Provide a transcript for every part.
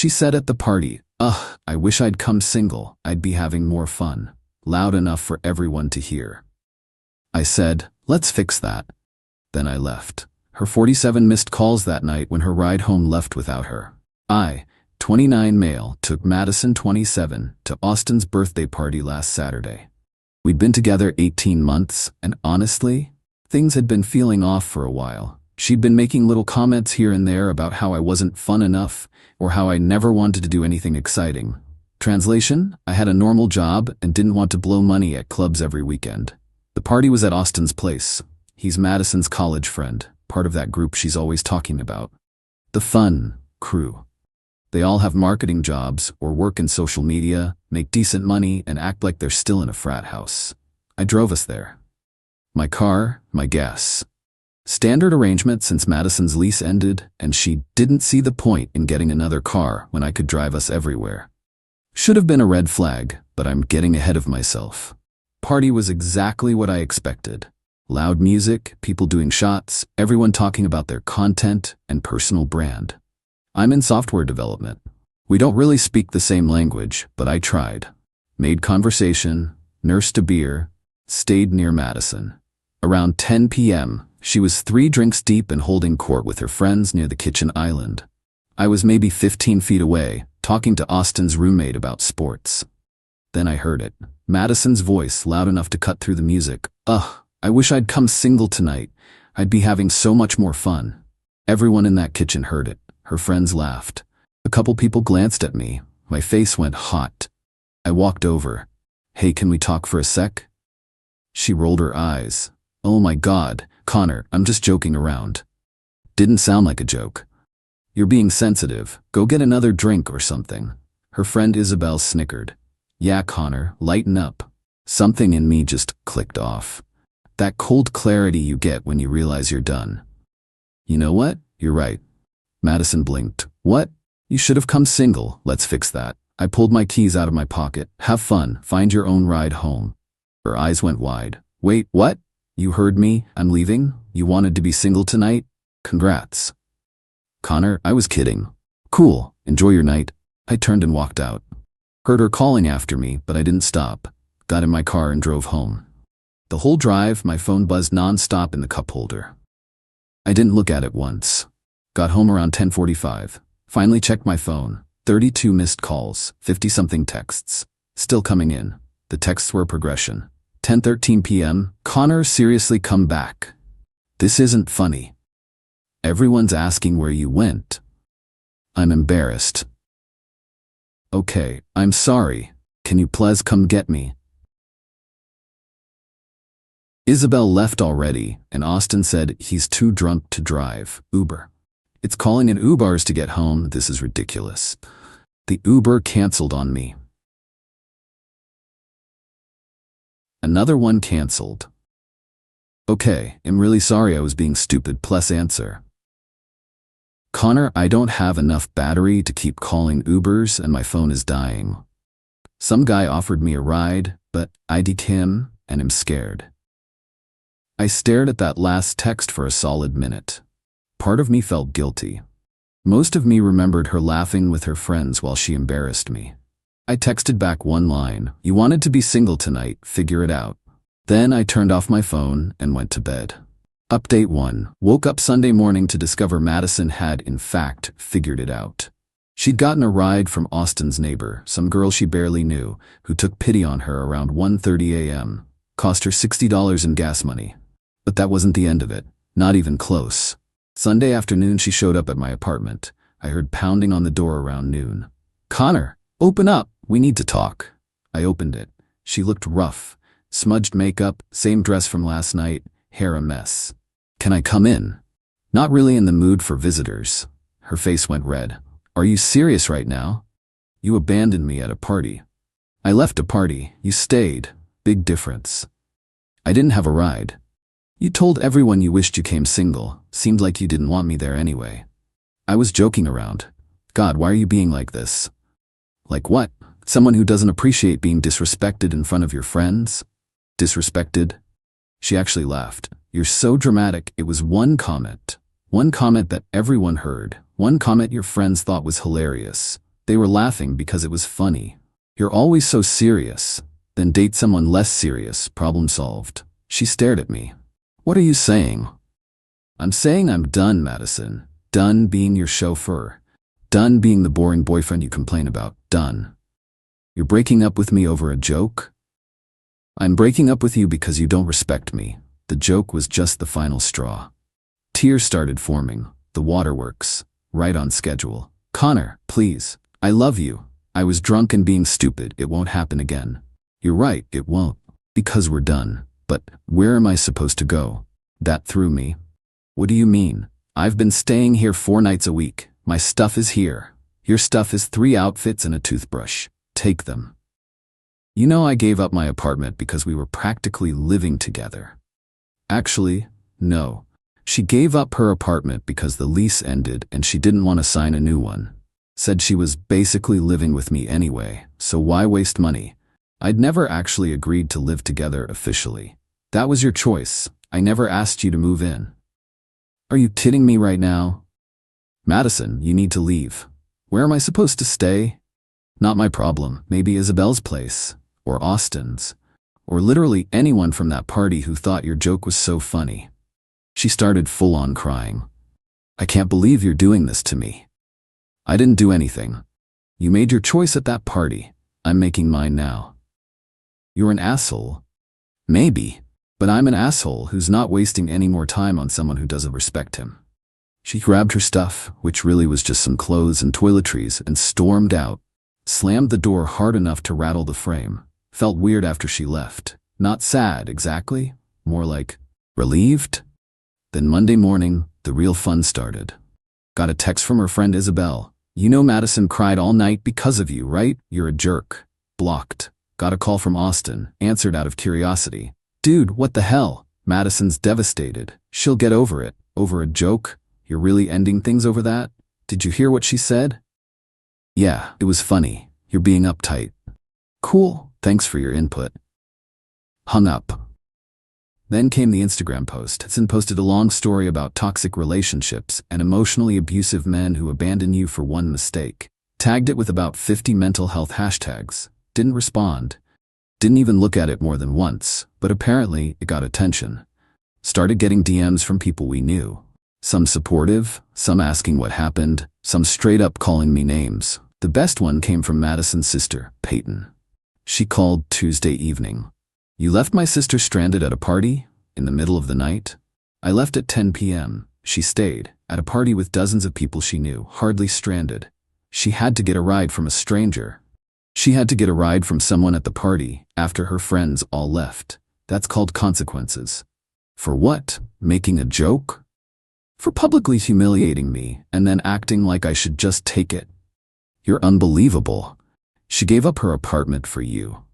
She said at the party, "Ugh, I wish I'd come single. I'd be having more fun." Loud enough for everyone to hear. I said, "Let's fix that." Then I left. Her 47 missed calls that night when her ride home left without her. I, 29 male, took Madison, 27, to Austin's birthday party last Saturday. We'd been together 18 months, and honestly, things had been feeling off for a while. She'd been making little comments here and there about how I wasn't fun enough, or how I never wanted to do anything exciting. Translation, I had a normal job and didn't want to blow money at clubs every weekend. The party was at Austin's place. He's Madison's college friend, part of that group she's always talking about. The fun crew. They all have marketing jobs or work in social media, make decent money, and act like they're still in a frat house. I drove us there. My car, my gas. Standard arrangement since Madison's lease ended, and she didn't see the point in getting another car when I could drive us everywhere. Should have been a red flag, but I'm getting ahead of myself. Party was exactly what I expected. Loud music, people doing shots, everyone talking about their content and personal brand. I'm in software development. We don't really speak the same language, but I tried. Made conversation, nursed a beer, stayed near Madison. Around 10 p.m., she was 3 drinks deep and holding court with her friends near the kitchen island. I was maybe 15 feet away, talking to Austin's roommate about sports. Then I heard it. Madison's voice, loud enough to cut through the music. "Ugh, I wish I'd come single tonight. I'd be having so much more fun." Everyone in that kitchen heard it. Her friends laughed. A couple people glanced at me. My face went hot. I walked over. "Hey, can we talk for a sec?" She rolled her eyes. "Oh my God, Connor, I'm just joking around." Didn't sound like a joke. "You're being sensitive. Go get another drink or something." Her friend Isabel snickered. "Yeah, Connor, lighten up." Something in me just clicked off. That cold clarity you get when you realize you're done. "You know what? You're right." Madison blinked. "What? You should have come single. Let's fix that." I pulled my keys out of my pocket. "Have fun. Find your own ride home." Her eyes went wide. "Wait, what? You heard me? I'm leaving? You wanted to be single tonight? Congrats." "Connor, I was kidding." "Cool. Enjoy your night." I turned and walked out. Heard her calling after me, but I didn't stop. Got in my car and drove home. The whole drive, my phone buzzed nonstop in the cup holder. I didn't look at it once. Got home around 10:45. Finally checked my phone. 32 missed calls, 50-something texts. Still coming in. The texts were a progression. 10:13 p.m. "Connor, seriously, come back. This isn't funny. Everyone's asking where you went." I'm embarrassed. "Okay, I'm sorry. Can you please come get me?" Isabel left already, and Austin said he's too drunk to drive. Uber. It's calling in Ubers to get home. This is ridiculous. The Uber canceled on me. Another one canceled. "Okay, I'm really sorry I was being stupid. Plus answer." "Connor, I don't have enough battery to keep calling Ubers and my phone is dying." Some guy offered me a ride, but I declined him and am scared. I stared at that last text for a solid minute. Part of me felt guilty. Most of me remembered her laughing with her friends while she embarrassed me. I texted back one line, "You wanted to be single tonight, figure it out." Then I turned off my phone and went to bed. Update 1. Woke up Sunday morning to discover Madison had, in fact, figured it out. She'd gotten a ride from Austin's neighbor, some girl she barely knew, who took pity on her around 1:30 a.m. Cost her $60 in gas money. But that wasn't the end of it. Not even close. Sunday afternoon she showed up at my apartment. I heard pounding on the door around noon. "Connor, open up. We need to talk." I opened it. She looked rough. Smudged makeup, same dress from last night, hair a mess. "Can I come in?" Not really in the mood for visitors. Her face went red. "Are you serious right now? You abandoned me at a party." "I left a party. You stayed. Big difference." "I didn't have a ride." "You told everyone you wished you came single. Seemed like you didn't want me there anyway." "I was joking around." "God, why are you being like this?" "Like what? Someone who doesn't appreciate being disrespected in front of your friends?" "Disrespected?" She actually laughed. "You're so dramatic." It was one comment. One comment that everyone heard. One comment your friends thought was hilarious. They were laughing because it was funny. You're always so serious. Then date someone less serious, problem solved. She stared at me. What are you saying? I'm saying I'm done, Madison. Done being your chauffeur. Done being the boring boyfriend you complain about. Done. You're breaking up with me over a joke? I'm breaking up with you because you don't respect me. The joke was just the final straw. Tears started forming. The waterworks. Right on schedule. Connor, please. I love you. I was drunk and being stupid. It won't happen again. You're right, it won't. Because we're done. But where am I supposed to go? That threw me. What do you mean? I've been staying here 4 nights a week. My stuff is here. Your stuff is 3 outfits and a toothbrush. Take them. You know I gave up my apartment because we were practically living together. Actually, no. She gave up her apartment because the lease ended and she didn't want to sign a new one. Said she was basically living with me anyway, so why waste money? I'd never actually agreed to live together officially. That was your choice. I never asked you to move in. Are you kidding me right now? Madison, you need to leave. Where am I supposed to stay? Not my problem. Maybe Isabel's place. Or Austin's. Or literally anyone from that party who thought your joke was so funny. She started full-on crying. I can't believe you're doing this to me. I didn't do anything. You made your choice at that party. I'm making mine now. You're an asshole. Maybe. But I'm an asshole who's not wasting any more time on someone who doesn't respect him. She grabbed her stuff, which really was just some clothes and toiletries, and stormed out. Slammed the door hard enough to rattle the frame. Felt weird after she left. Not sad, exactly. More like relieved. Then Monday morning, the real fun started. Got a text from her friend Isabel. You know Madison cried all night because of you, right? You're a jerk. Blocked. Got a call from Austin. Answered out of curiosity. Dude, what the hell? Madison's devastated. She'll get over it. Over a joke? You're really ending things over that? Did you hear what she said? Yeah, it was funny. You're being uptight. Cool, thanks for your input. Hung up. Then came the Instagram post. Hudson posted a long story about toxic relationships and emotionally abusive men who abandon you for one mistake. Tagged it with about 50 mental health hashtags. Didn't respond. Didn't even look at it more than once, but apparently it got attention. Started getting DMs from people we knew. Some supportive, some asking what happened, some straight up calling me names. The best one came from Madison's sister, Peyton. She called Tuesday evening. You left my sister stranded at a party? In the middle of the night? I left at 10 p.m. She stayed, at a party with dozens of people she knew, hardly stranded. She had to get a ride from a stranger. She had to get a ride from someone at the party, after her friends all left. That's called consequences. For what? Making a joke? For publicly humiliating me, and then acting like I should just take it. You're unbelievable. She gave up her apartment for you.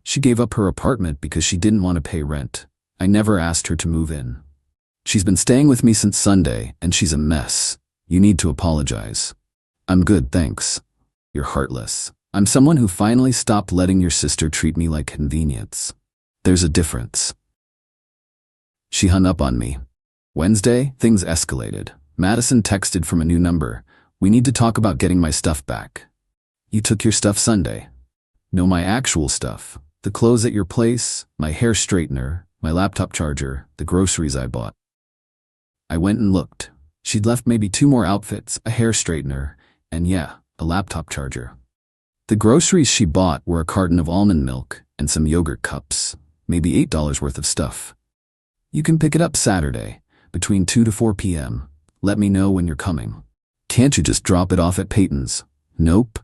She gave up her apartment because she didn't want to pay rent. I never asked her to move in. She's been staying with me since Sunday, and she's a mess. You need to apologize. I'm good, thanks. You're heartless. I'm someone who finally stopped letting your sister treat me like convenience. There's a difference. She hung up on me. Wednesday, things escalated. Madison texted from a new number. We need to talk about getting my stuff back. You took your stuff Sunday. No, my actual stuff. The clothes at your place, my hair straightener, my laptop charger, the groceries I bought. I went and looked. She'd left maybe 2 more outfits, a hair straightener, and yeah, a laptop charger. The groceries she bought were a carton of almond milk and some yogurt cups, maybe $8 worth of stuff. You can pick it up Saturday, between 2 to 4 p.m. Let me know when you're coming. Can't you just drop it off at Peyton's? Nope.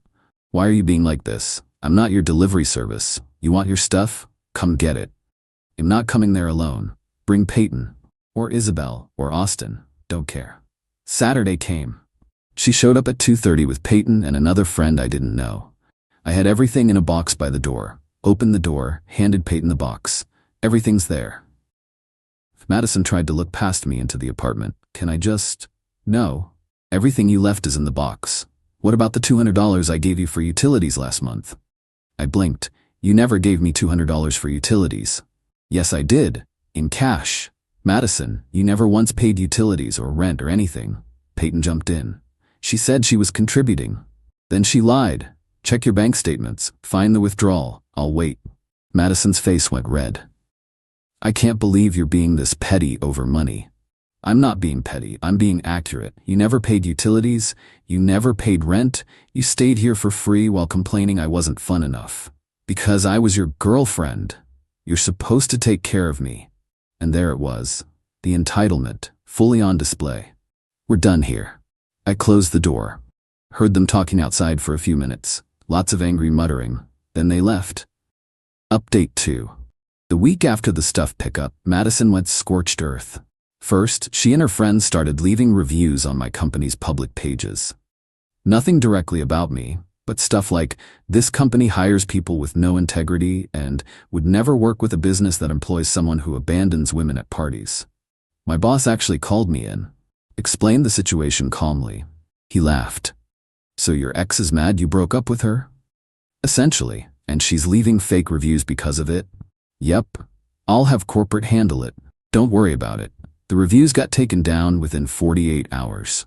Why are you being like this? I'm not your delivery service. You want your stuff? Come get it. I'm not coming there alone. Bring Peyton, or Isabel, or Austin. Don't care. Saturday came. She showed up at 2:30 with Peyton and another friend I didn't know. I had everything in a box by the door. Opened the door, handed Peyton the box. Everything's there. Madison tried to look past me into the apartment. Can I just? No. Everything you left is in the box. What about the $200 I gave you for utilities last month? I blinked. You never gave me $200 for utilities. Yes, I did. In cash. Madison, you never once paid utilities or rent or anything. Peyton jumped in. She said she was contributing. Then she lied. Check your bank statements. Find the withdrawal. I'll wait. Madison's face went red. I can't believe you're being this petty over money. I'm not being petty. I'm being accurate. You never paid utilities. You never paid rent. You stayed here for free while complaining I wasn't fun enough. Because I was your girlfriend. You're supposed to take care of me. And there it was. The entitlement, fully on display. We're done here. I closed the door. Heard them talking outside for a few minutes. Lots of angry muttering. Then they left. Update 2. The week after the stuff pickup, Madison went scorched earth. First, she and her friends started leaving reviews on my company's public pages. Nothing directly about me, but stuff like, this company hires people with no integrity and would never work with a business that employs someone who abandons women at parties. My boss actually called me in, explained the situation calmly. He laughed. So your ex is mad you broke up with her? Essentially, and she's leaving fake reviews because of it? Yep. I'll have corporate handle it. Don't worry about it. The reviews got taken down within 48 hours.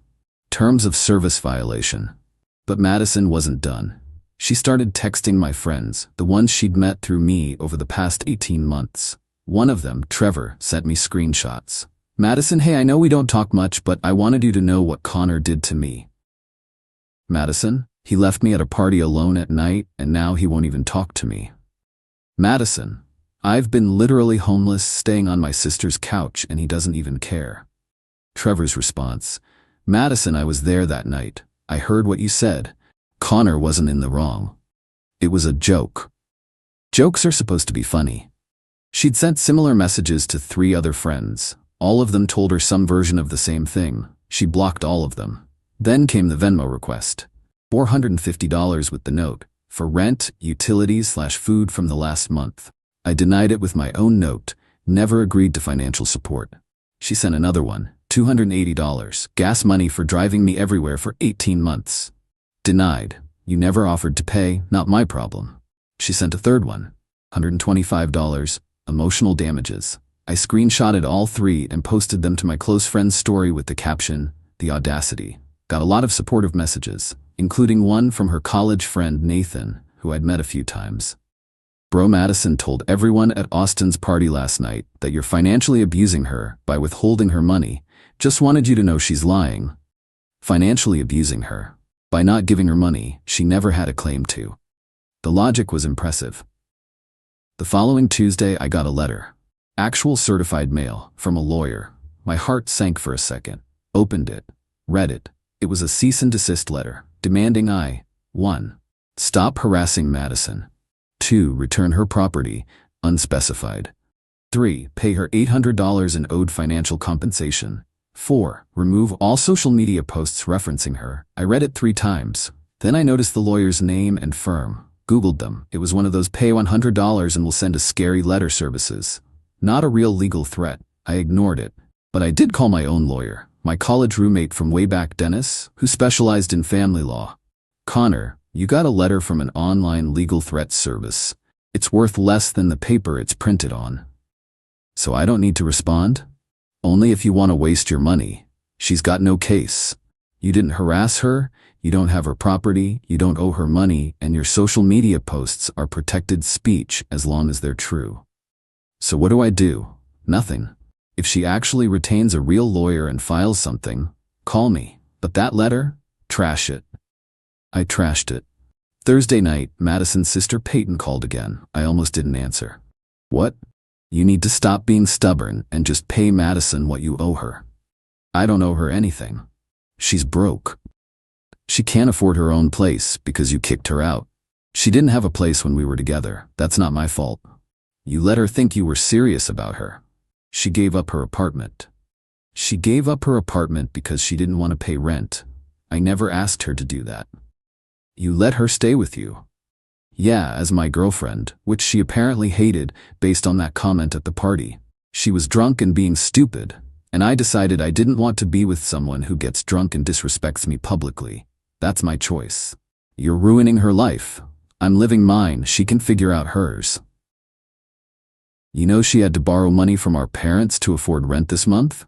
Terms of service violation. But Madison wasn't done. She started texting my friends, the ones she'd met through me over the past 18 months. One of them, Trevor, sent me screenshots. Madison, hey, I know we don't talk much, but I wanted you to know what Connor did to me. Madison, he left me at a party alone at night, and now he won't even talk to me. Madison, I've been literally homeless, staying on my sister's couch, and he doesn't even care. Trevor's response, Madison, I was there that night. I heard what you said. Connor wasn't in the wrong. It was a joke. Jokes are supposed to be funny. She'd sent similar messages to 3 other friends. All of them told her some version of the same thing. She blocked all of them. Then came the Venmo request. $450 with the note, for rent, utilities/food from the last month. I denied it with my own note, never agreed to financial support. She sent another one, $280, gas money for driving me everywhere for 18 months. Denied. You never offered to pay, not my problem. She sent a third one, $125, emotional damages. I screenshotted all 3 and posted them to my close friend's story with the caption, "The audacity." Got a lot of supportive messages, including one from her college friend Nathan, who I'd met a few times. Bro, Madison told everyone at Austin's party last night that you're financially abusing her by withholding her money. Just wanted you to know she's lying. Financially abusing her. By not giving her money she never had a claim to. The logic was impressive. The following Tuesday I got a letter. Actual certified mail, from a lawyer. My heart sank for a second. Opened it. Read it. It was a cease and desist letter, demanding I, 1. Stop harassing Madison. 2. Return her property, unspecified. 3. Pay her $800 in owed financial compensation. 4. Remove all social media posts referencing her. I read it 3 times. Then I noticed the lawyer's name and firm. Googled them. It was one of those pay $100 and we'll send a scary letter services. Not a real legal threat. I ignored it. But I did call my own lawyer. My college roommate from way back, Dennis, who specialized in family law. Connor, you got a letter from an online legal threat service. It's worth less than the paper it's printed on. So I don't need to respond? Only if you want to waste your money. She's got no case. You didn't harass her, you don't have her property, you don't owe her money, and your social media posts are protected speech as long as they're true. So what do I do? Nothing. If she actually retains a real lawyer and files something, call me. But that letter? Trash it. I trashed it. Thursday night, Madison's sister Peyton called again. I almost didn't answer. What? You need to stop being stubborn and just pay Madison what you owe her. I don't owe her anything. She's broke. She can't afford her own place because you kicked her out. She didn't have a place when we were together. That's not my fault. You let her think you were serious about her. She gave up her apartment. She gave up her apartment because she didn't want to pay rent. I never asked her to do that. You let her stay with you. Yeah, as my girlfriend, which she apparently hated based on that comment at the party. She was drunk and being stupid, and I decided I didn't want to be with someone who gets drunk and disrespects me publicly. That's my choice. You're ruining her life. I'm living mine, she can figure out hers. You know she had to borrow money from our parents to afford rent this month?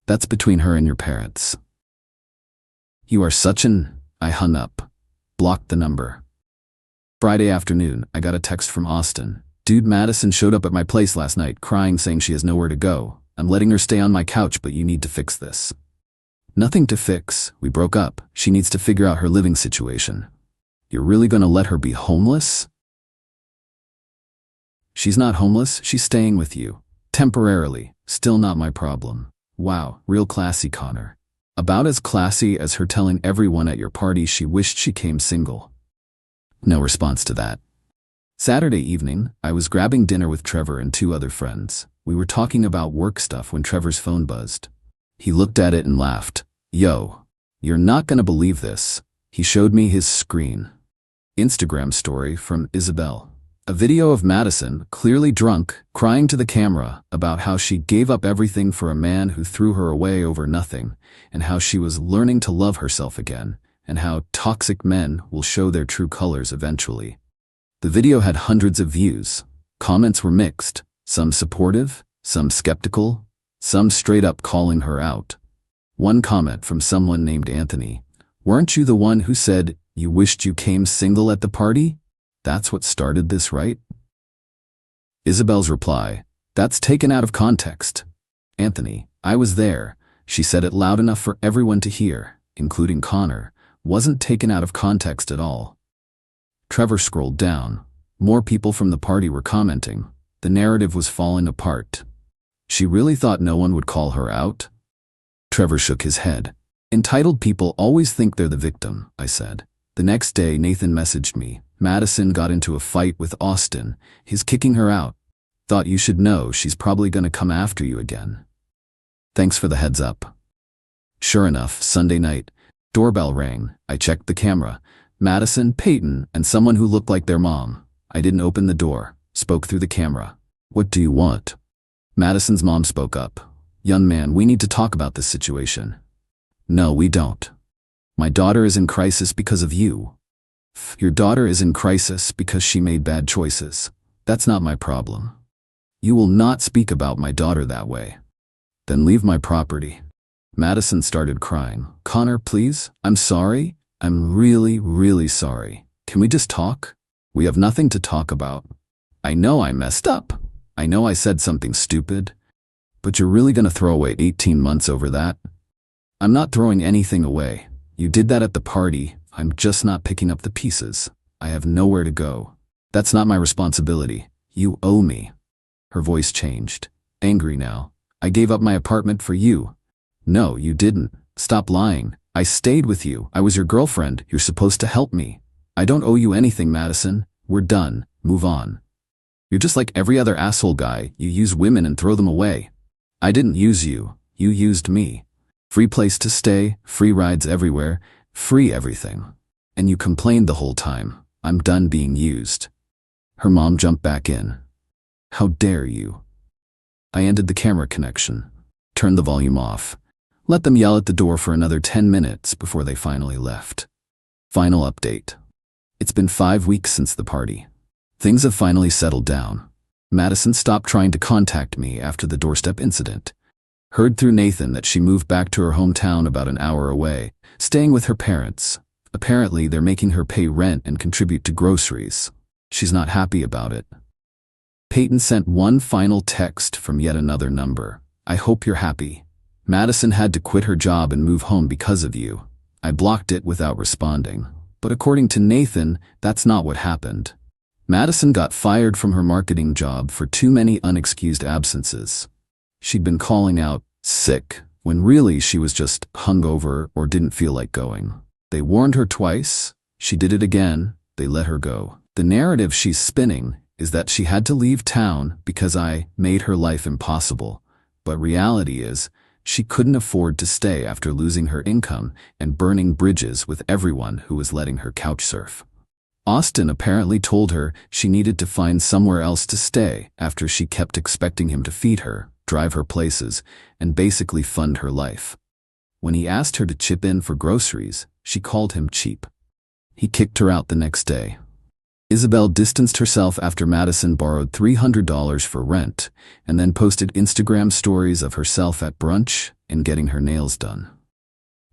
That's between her and your parents. You are such an... I hung up. Blocked the number. Friday afternoon, I got a text from Austin. Dude, Madison showed up at my place last night crying, saying she has nowhere to go. I'm letting her stay on my couch, but you need to fix this. Nothing to fix. We broke up. She needs to figure out her living situation. You're really gonna let her be homeless? She's not homeless. She's staying with you. Temporarily. Still not my problem. Wow, real classy, Connor. About as classy as her telling everyone at your party she wished she came single. No response to that. Saturday evening, I was grabbing dinner with Trevor and 2 other friends. We were talking about work stuff when Trevor's phone buzzed. He looked at it and laughed. Yo, you're not gonna believe this. He showed me his screen. Instagram story from Isabel. A video of Madison, clearly drunk, crying to the camera about how she gave up everything for a man who threw her away over nothing, and how she was learning to love herself again, and how toxic men will show their true colors eventually. The video had hundreds of views. Comments were mixed, some supportive, some skeptical, some straight up calling her out. One comment from someone named Anthony. Weren't you the one who said you wished you came single at the party? That's what started this, right? Isabel's reply. That's taken out of context. Anthony, I was there. She said it loud enough for everyone to hear, including Connor. Wasn't taken out of context at all. Trevor scrolled down. More people from the party were commenting. The narrative was falling apart. She really thought no one would call her out? Trevor shook his head. Entitled people always think they're the victim, I said. The next day, Nathan messaged me. Madison got into a fight with Austin. He's kicking her out. Thought you should know she's probably gonna come after you again. Thanks for the heads up. Sure enough, Sunday night, doorbell rang. I checked the camera. Madison, Peyton, and someone who looked like their mom. I didn't open the door. Spoke through the camera. What do you want? Madison's mom spoke up. Young man, we need to talk about this situation. No, we don't. My daughter is in crisis because of you. Your daughter is in crisis because she made bad choices. That's not my problem. You will not speak about my daughter that way. Then leave my property. Madison started crying. Connor, please. I'm sorry. I'm really, really sorry. Can we just talk? We have nothing to talk about. I know I messed up. I know I said something stupid. But you're really gonna throw away 18 months over that? I'm not throwing anything away. You did that at the party. I'm just not picking up the pieces. I have nowhere to go. That's not my responsibility. You owe me. Her voice changed. Angry now. I gave up my apartment for you. No, you didn't. Stop lying. I stayed with you. I was your girlfriend. You're supposed to help me. I don't owe you anything, Madison. We're done. Move on. You're just like every other asshole guy. You use women and throw them away. I didn't use you. You used me. Free place to stay, free rides everywhere, free everything. And you complained the whole time. I'm done being used. Her mom jumped back in. How dare you? I ended the camera connection. Turned the volume off. Let them yell at the door for another 10 minutes before they finally left. Final update. It's been 5 weeks since the party. Things have finally settled down. Madison stopped trying to contact me after the doorstep incident. Heard through Nathan that she moved back to her hometown about an hour away, staying with her parents. Apparently, they're making her pay rent and contribute to groceries. She's not happy about it. Peyton sent one final text from yet another number. I hope you're happy. Madison had to quit her job and move home because of you. I blocked it without responding. But according to Nathan, that's not what happened. Madison got fired from her marketing job for too many unexcused absences. She'd been calling out sick when really she was just hungover or didn't feel like going. They warned her twice. She did it again. They let her go. The narrative she's spinning is that she had to leave town because I made her life impossible. But reality is, she couldn't afford to stay after losing her income and burning bridges with everyone who was letting her couch surf. Austin apparently told her she needed to find somewhere else to stay after she kept expecting him to feed her, drive her places, and basically fund her life. When he asked her to chip in for groceries, she called him cheap. He kicked her out the next day. Isabel distanced herself after Madison borrowed $300 for rent and then posted Instagram stories of herself at brunch and getting her nails done.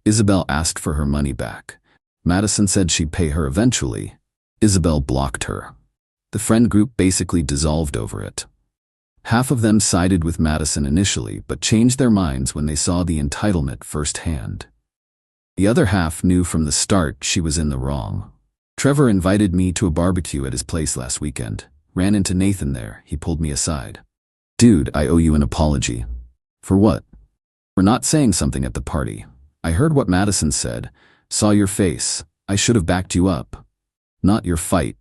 Isabel asked for her money back. Madison said she'd pay her eventually. Isabel blocked her. The friend group basically dissolved over it. Half of them sided with Madison initially, but changed their minds when they saw the entitlement firsthand. The other half knew from the start she was in the wrong. Trevor invited me to a barbecue at his place last weekend. Ran into Nathan there. He pulled me aside. "Dude, I owe you an apology." "For what?" "For not saying something at the party. I heard what Madison said. Saw your face. I should have backed you up. Not your fight."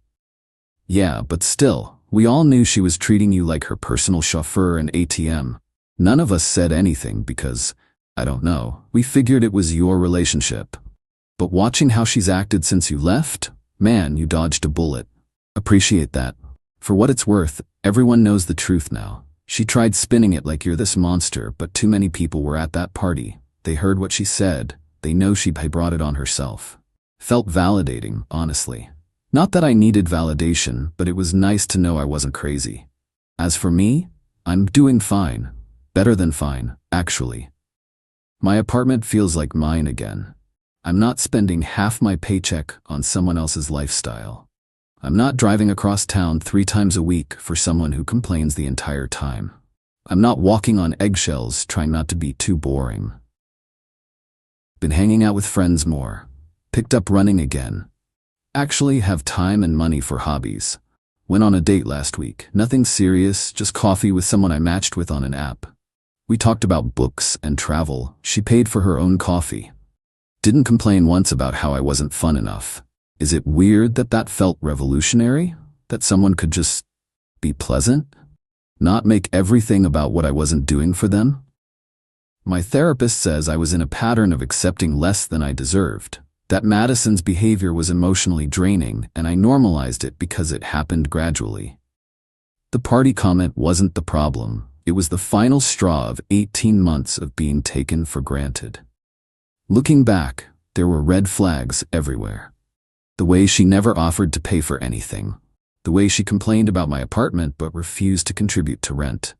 "Yeah, but still, we all knew she was treating you like her personal chauffeur and ATM. None of us said anything because, I don't know, we figured it was your relationship. But watching how she's acted since you left, man, you dodged a bullet. Appreciate that. For what it's worth, everyone knows the truth now. She tried spinning it like you're this monster, but too many people were at that party. They heard what she said. They know she brought it on herself." Felt validating, honestly. Not that I needed validation, but it was nice to know I wasn't crazy. As for me, I'm doing fine. Better than fine, actually. My apartment feels like mine again. I'm not spending half my paycheck on someone else's lifestyle. I'm not driving across town 3 times a week for someone who complains the entire time. I'm not walking on eggshells trying not to be too boring. Been hanging out with friends more. Picked up running again. Actually have time and money for hobbies. Went on a date last week. Nothing serious, just coffee with someone I matched with on an app. We talked about books and travel. She paid for her own coffee. Didn't complain once about how I wasn't fun enough. Is it weird that that felt revolutionary? That someone could just be pleasant? Not make everything about what I wasn't doing for them? My therapist says I was in a pattern of accepting less than I deserved. That Madison's behavior was emotionally draining, and I normalized it because it happened gradually. The party comment wasn't the problem. It was the final straw of 18 months of being taken for granted. Looking back, there were red flags everywhere. The way she never offered to pay for anything. The way she complained about my apartment but refused to contribute to rent.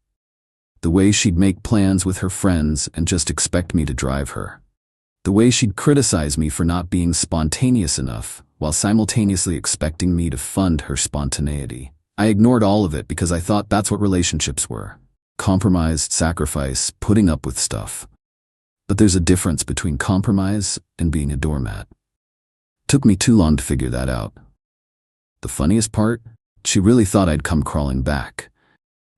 The way she'd make plans with her friends and just expect me to drive her. The way she'd criticize me for not being spontaneous enough, while simultaneously expecting me to fund her spontaneity. I ignored all of it because I thought that's what relationships were. Compromise, sacrifice, putting up with stuff. But there's a difference between compromise and being a doormat. Took me too long to figure that out. The funniest part? She really thought I'd come crawling back.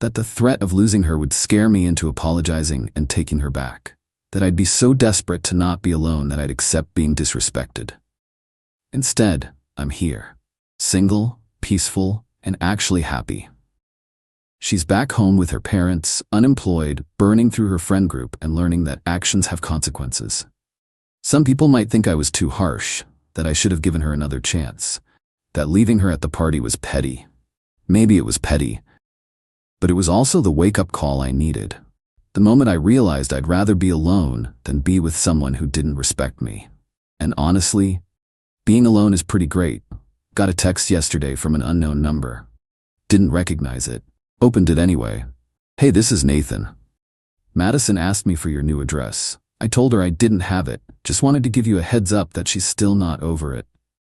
That the threat of losing her would scare me into apologizing and taking her back. That I'd be so desperate to not be alone that I'd accept being disrespected. Instead, I'm here. Single, peaceful, and actually happy. She's back home with her parents, unemployed, burning through her friend group and learning that actions have consequences. Some people might think I was too harsh, that I should have given her another chance, that leaving her at the party was petty. Maybe it was petty, but it was also the wake-up call I needed. The moment I realized I'd rather be alone than be with someone who didn't respect me. And honestly, being alone is pretty great. Got a text yesterday from an unknown number. Didn't recognize it. Opened it anyway. "Hey, this is Nathan. Madison asked me for your new address. I told her I didn't have it. Just wanted to give you a heads up that she's still not over it.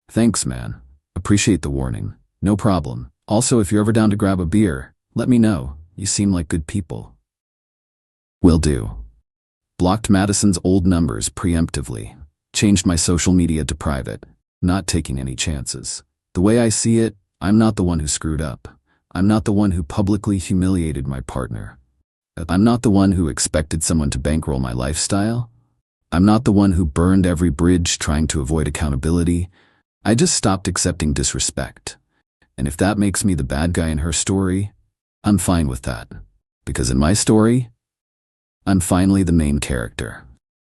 Thanks, man. Appreciate the warning. No problem. Also, if you're ever down to grab a beer, let me know. You seem like good people." Will do. Blocked Madison's old numbers preemptively. Changed my social media to private. Not taking any chances. The way I see it, I'm not the one who screwed up. I'm not the one who publicly humiliated my partner. I'm not the one who expected someone to bankroll my lifestyle. I'm not the one who burned every bridge trying to avoid accountability. I just stopped accepting disrespect. And if that makes me the bad guy in her story, I'm fine with that. Because in my story, I'm finally the main character.